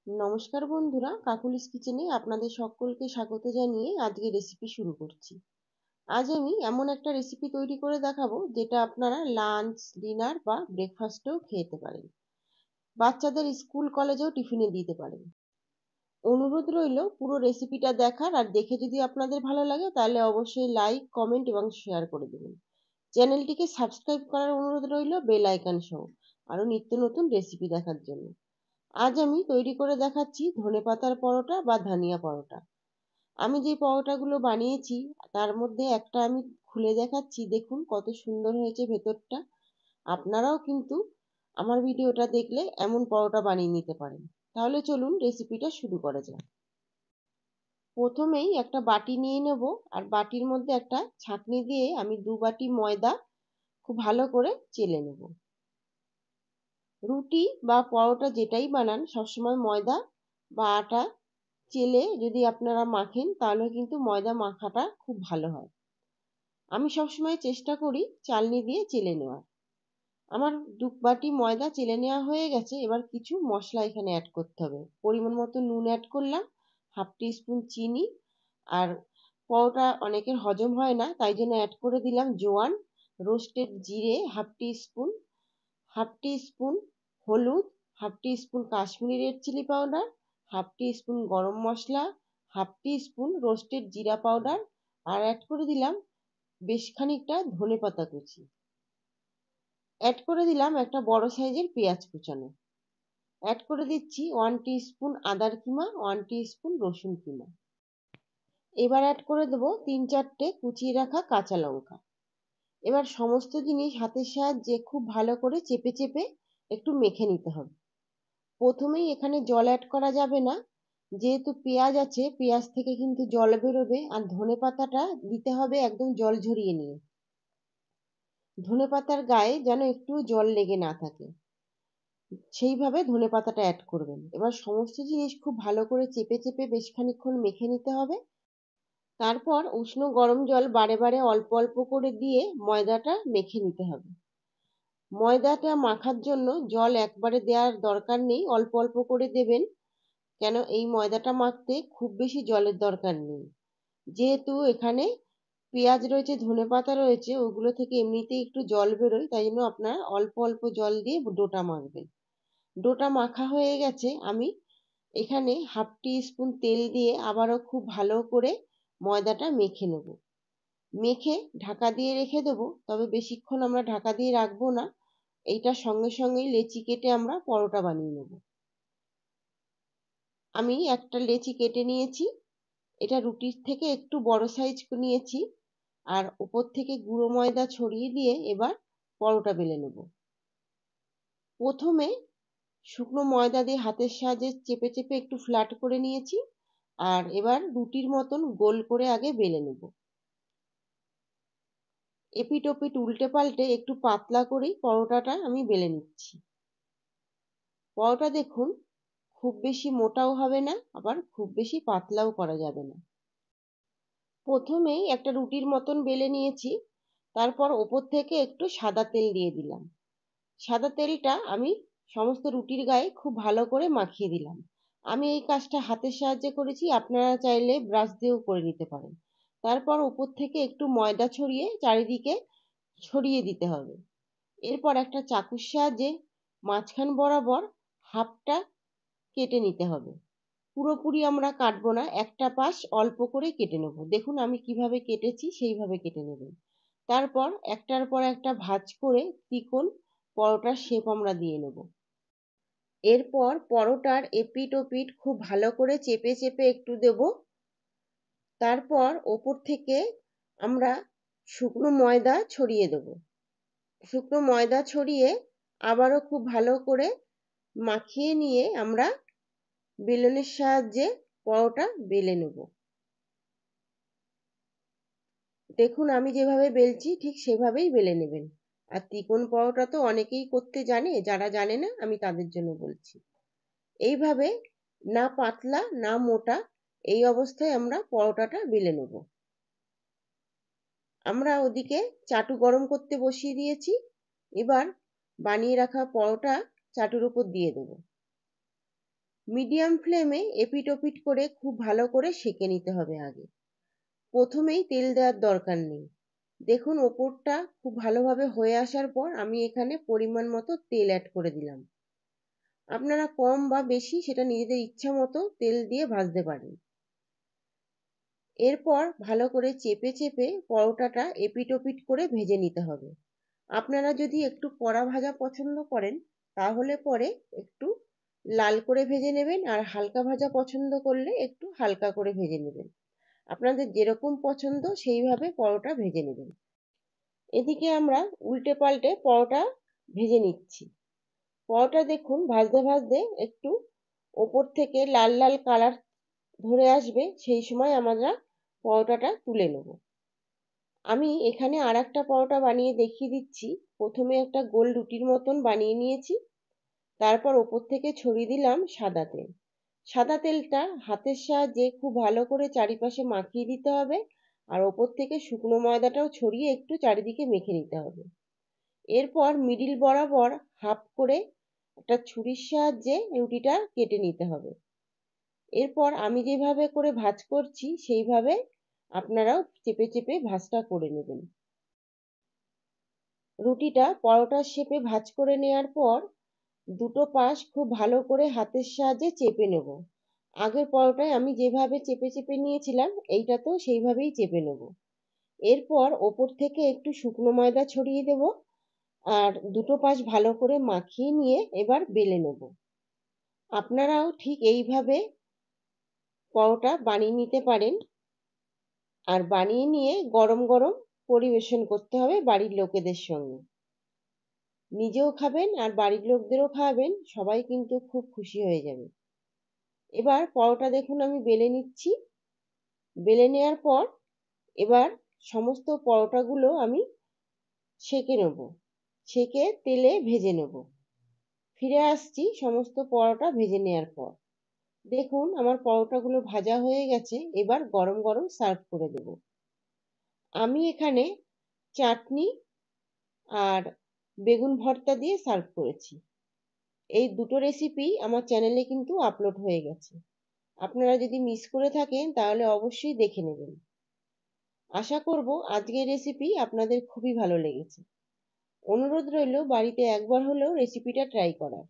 নমস্কার বন্ধুরা, কাকুলিস কিচেনে আপনাদের সকলকে স্বাগত জানিয়ে আজকে রেসিপি শুরু করছি। আজ আমি এমন একটা রেসিপি তৈরি করে দেখাবো যেটা আপনারা লাঞ্চ, ডিনার বা ব্রেকফাস্টেও খেতে পারেন। বাচ্চাদের স্কুল কলেজেও টিফিনে দিতে পারেন। অনুরোধ রইল পুরো রেসিপিটা দেখার, আর দেখে যদি আপনাদের ভালো লাগে তাহলে অবশ্যই লাইক, কমেন্ট এবং শেয়ার করে দেবেন। চ্যানেলটিকে সাবস্ক্রাইব করার অনুরোধ রইল বেল আইকন সহ আরও নিত্য নতুন রেসিপি দেখার জন্য। আজ আমি তৈরি করে দেখাচ্ছি ধনেপাতার পরোটা বা ধনিয়া পরোটা। আমি যে পরোটাগুলো বানিয়েছি তার মধ্যে একটা আমি খুলে দেখাচ্ছি, দেখুন কত সুন্দর হয়েছে ভেতরটা। আপনারাও কিন্তু আমার ভিডিওটা দেখলে এমন পরোটা বানিয়ে নিতে পারেন। তাহলে চলুন রেসিপিটা শুরু করা যাক। প্রথমেই একটা বাটি নিয়ে নেব, আর বাটির মধ্যে একটা ছাঁকনি দিয়ে আমি 2 বাটি ময়দা খুব ভালো করে চেলে নেব। রুটি বা পরোটা যেটাই বানান সবসময় ময়দা বা আটা চেলে যদি আপনারা মাখেন তাহলে কিন্তু ময়দা মাখাটা খুব ভালো হয়। আমি সবসময় চেষ্টা করি চালনি দিয়ে চেলে নেওয়ার। আমার 2 বাটি ময়দা চেলে নেওয়া হয়ে গেছে। এবার কিছু মশলা এখানে অ্যাড করতে হবে। পরিমাণ মতো নুন অ্যাড করলাম, হাফ টিস্পুন চিনি, আর পরোটা অনেকের হজম হয় না তাই জন্য অ্যাড করে দিলাম জোয়ান, রোস্টেড জিরে হাফ টিস্পুন হলুদ, half teaspoon Kashmiri red chilli powder, half teaspoon গরম মশলা, হাফ টিস্পুন রোস্টেড জিরা পাউডার, আর অ্যাড করে দিলাম বেশ খানিকটা ধনেপাতা কুচি। অ্যাড করে দিলাম একটা বড় সাইজের পেঁয়াজ কুচানো। অ্যাড করে দিচ্ছি 1 টিস্পুন আদার কিমা, 1 টিস্পুন রসুন কিমা। এবার অ্যাড করে দেবো 3-4টে কুচিয়ে রাখা কাঁচা লঙ্কা। এবার সমস্ত জিনিস হাতের সাহায্যে খুব ভালো করে চেপে চেপে একটু মেখে নিতে হবে। প্রথমেই এখানে জল অ্যাড করা যাবে না, যেহেতু পেঁয়াজ আছে পেঁয়াজ থেকে কিন্তু জল বেরোবে, আর ধনেপাতাটা দিতে হবে একদম জল ঝরিয়ে নিয়ে। ধনেপাতার গায়ে যেন একটু জল লেগে না থাকে সেইভাবে ধনেপাতাটা অ্যাড করবেন। এবার সমস্ত জিনিস খুব ভালো করে চেপে চেপে বেশ খানিকক্ষণ মেখে নিতে হবে। তারপর উষ্ণ গরম জল বারে বারে অল্প অল্প করে দিয়ে ময়দাটা মেখে নিতে হবে। ময়দাটা মাখার জন্য জল একবারে দেওয়ার দরকার নেই, অল্প অল্প করে দেবেন। কেন এই ময়দাটা মাখতে খুব বেশি জলের দরকার নেই, যেহেতু এখানে পেঁয়াজ রয়েছে, ধনেপাতা রয়েছে, ওগুলো থেকে এমনিতেই একটু জল বেরোয়, তাই জন্য আপনারা অল্প অল্প জল দিয়ে ডোটা মাখবেন। ডোটা মাখা হয়ে গেছে। আমি এখানে হাফ টি স্পুন তেল দিয়ে আবারও খুব ভালো করে ময়দাটা মেখে নেব। মেখে ঢাকা দিয়ে রেখে দেবো, তবে বেশিক্ষণ আমরা ঢাকা দিয়ে রাখবো না। এইটার সঙ্গে সঙ্গেই লেচি কেটে আমরা পরোটা বানিয়ে নেব। আমি একটা লেচি কেটে নিয়েছি, এটা রুটির থেকে একটু বড় সাইজ নিয়েছি, আর উপর থেকে গুঁড়ো ময়দা ছড়িয়ে দিয়ে এবার পরোটা বেলে নেব। প্রথমে শুকনো ময়দা দিয়ে হাতের সাহায্যে চেপে চেপে একটু ফ্ল্যাট করে নিয়েছি, আর এবার রুটির মতন গোল করে আগে বেলে নেব। এপিট ওপিট উল্টে পাল্টে একটু পাতলা করেই পরোটাটা আমি বেলে নিচ্ছি। পরোটা দেখুন খুব বেশি মোটাও হবে না, আবার খুব বেশি পাতলাও করা যাবে না। প্রথমেই একটা রুটির মতন বেলে নিয়েছি, তারপর ওপর থেকে একটু সাদা তেল দিয়ে দিলাম। সাদা তেলটা আমি সমস্ত রুটির গায়ে খুব ভালো করে মাখিয়ে দিলাম। আমি এই কাজটা হাতের সাহায্যে করেছি, আপনারা চাইলে ব্রাশ দিয়েও করে নিতে পারেন। তারপর উপর থেকে একটু ময়দা ছড়িয়ে চারিদিকে ছড়িয়ে দিতে হবে। এরপর একটা চাকুর সাহায্যে মাঝখান বরাবর হাফটা কেটে নিতে হবে। পুরোপুরি আমরা কাটবো না, একটা পাশ অল্প করে কেটে নেব। দেখুন আমি কিভাবে কেটেছি সেইভাবে কেটে নেবেন। তারপর একটার পর একটা ভাঁজ করে ত্রিকোণ পরোটার শেপ আমরা দিয়ে নেব। এরপর পরোটার এপিট ওপিট খুব ভালো করে চেপে চেপে একটু দেব। তারপর ওপর থেকে আমরা শুকনো ময়দা ছড়িয়ে দেব। শুকনো ময়দা ছড়িয়ে আবারও খুব ভালো করে মাখিয়ে নিয়ে আমরা বেলনের সাহায্যে পরোটা বেলে নেব। দেখুন আমি যেভাবে বেলছি ঠিক সেভাবেই বেলে নেবেন। আর ত্রিকোণ পরোটা তো অনেকেই করতে জানে, যারা জানে না আমি তাদের জন্য বলছি। এইভাবে না পাতলা না মোটা, এই অবস্থায় আমরা পরোটাটা বেলে নেব। আমরা ওদিকে চাটু গরম করতে বসিয়ে দিয়েছি। এবার বানিয়ে রাখা পরোটা চাটুর উপর দিয়ে দেব। মিডিয়াম ফ্লেমে এপিট ওপিট করে খুব ভালো করে সেঁকে নিতে হবে আগে। প্রথমেই তেল দেওয়ার দরকার নেই। দেখুন ওপরটা খুব ভালোভাবে হয়ে আসার পর আমি এখানে পরিমাণ মতো তেল অ্যাড করে দিলাম। আপনারা কম বা বেশি সেটা নিজেদের ইচ্ছা মতো তেল দিয়ে ভাজতে পারেন। এরপর ভালো করে চেপে চেপে পরোটাটা এপিট ওপিট করে ভেজে নিতে হবে। আপনারা যদি একটু কড়া ভাজা পছন্দ করেন তাহলে পরে একটু লাল করে ভেজে নেবেন, আর হালকা ভাজা পছন্দ করলে একটু হালকা করে ভেজে নেবেন। আপনাদের যেরকম পছন্দ সেইভাবে পরোটা ভেজে নেবেন। এদিকে আমরা উল্টে পাল্টে পরোটা ভেজে নিচ্ছি। পরোটা দেখুন ভাজতে ভাজতে একটু ওপর থেকে লাল লাল কালার ধরে আসবে, সেই সময় আমরা পরোটাটা তুলে নেব। আমি এখানে আর একটা পরোটা বানিয়ে দেখিয়ে দিচ্ছি। প্রথমে একটা গোল রুটির মতন বানিয়ে নিয়েছি, তারপর ওপর থেকে ছড়িয়ে দিলাম সাদা তেল। সাদা তেলটা হাতের সাহায্যে খুব ভালো করে চারিপাশে মাখিয়ে দিতে হবে, আর ওপর থেকে শুকনো ময়দাটাও ছড়িয়ে একটু চারিদিকে মেখে নিতে হবে। এরপর মিডিল বরাবর হাফ করে একটা ছুরির সাহায্যে রুটিটা কেটে নিতে হবে। এরপর আমি যেভাবে করে ভাঁজ করছি সেইভাবে আপনারাও চেপে চেপে ভাঁজটা করে নেবেন। রুটিটা পরোটার শেপে ভাঁজ করে নেওয়ার পর দুটো পাশ খুব ভালো করে হাতের সাহায্যে চেপে নেব। আগের পরোটায় আমি যেভাবে চেপে চেপে নিয়েছিলাম এইটাতেও সেইভাবেই চেপে নেব। এরপর ওপর থেকে একটু শুকনো ময়দা ছড়িয়ে দেব, আর দুটো পাশ ভালো করে মাখিয়ে নিয়ে এবার বেলে নেব। আপনারাও ঠিক এইভাবে পরোটা বানিয়ে নিতে পারেন, আর বানিয়ে নিয়ে গরম গরম পরিবেশন করতে হবে বাড়ির লোকেদের সঙ্গে। নিজেও খাবেন আর বাড়ির লোকদেরও খাওয়াবেন, সবাই কিন্তু খুব খুশি হয়ে যাবে। এবার পরোটা দেখুন আমি বেলে নিচ্ছি। বেলে নেওয়ার পর এবার সমস্ত পরোটাগুলো আমি সেঁকে নেব, সেঁকে তেলে ভেজে নেব। ফিরে আসছি সমস্ত পরোটা ভেজে নেওয়ার পর। দেখুন আমার পরোটাগুলো ভাজা হয়ে গেছে, এবার গরম গরম সার্ভ করে দেব। আমি এখানে চাটনি আর বেগুন ভর্তা দিয়ে সার্ভ করেছি। এই দুটো রেসিপি আমার চ্যানেলে কিন্তু আপলোড হয়ে গেছে। আপনারা যদি মিস করে থাকেন তাহলে অবশ্যই দেখে নেবেন। আশা করব আজকের রেসিপি আপনাদের খুবই ভালো লেগেছে। অনুরোধ রইল বাড়িতে একবার হলেও রেসিপিটা ট্রাই করার।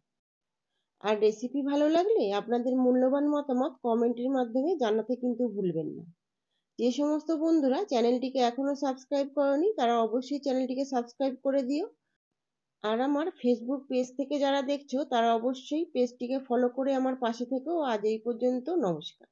আর রেসিপি ভালো লাগলে আপনাদের মূল্যবান মতামত কমেন্টের মাধ্যমে জানাতে কিন্তু ভুলবেন না। যে সমস্ত বন্ধুরা চ্যানেলটিকে এখনো সাবস্ক্রাইব করনি তারা অবশ্যই চ্যানেলটিকে সাবস্ক্রাইব করে দিও। আর আমার ফেসবুক পেজ থেকে যারা দেখছো তারা অবশ্যই পেজটিকে ফলো করে আমার পাশে থেকো। আজ এই পর্যন্ত, নমস্কার।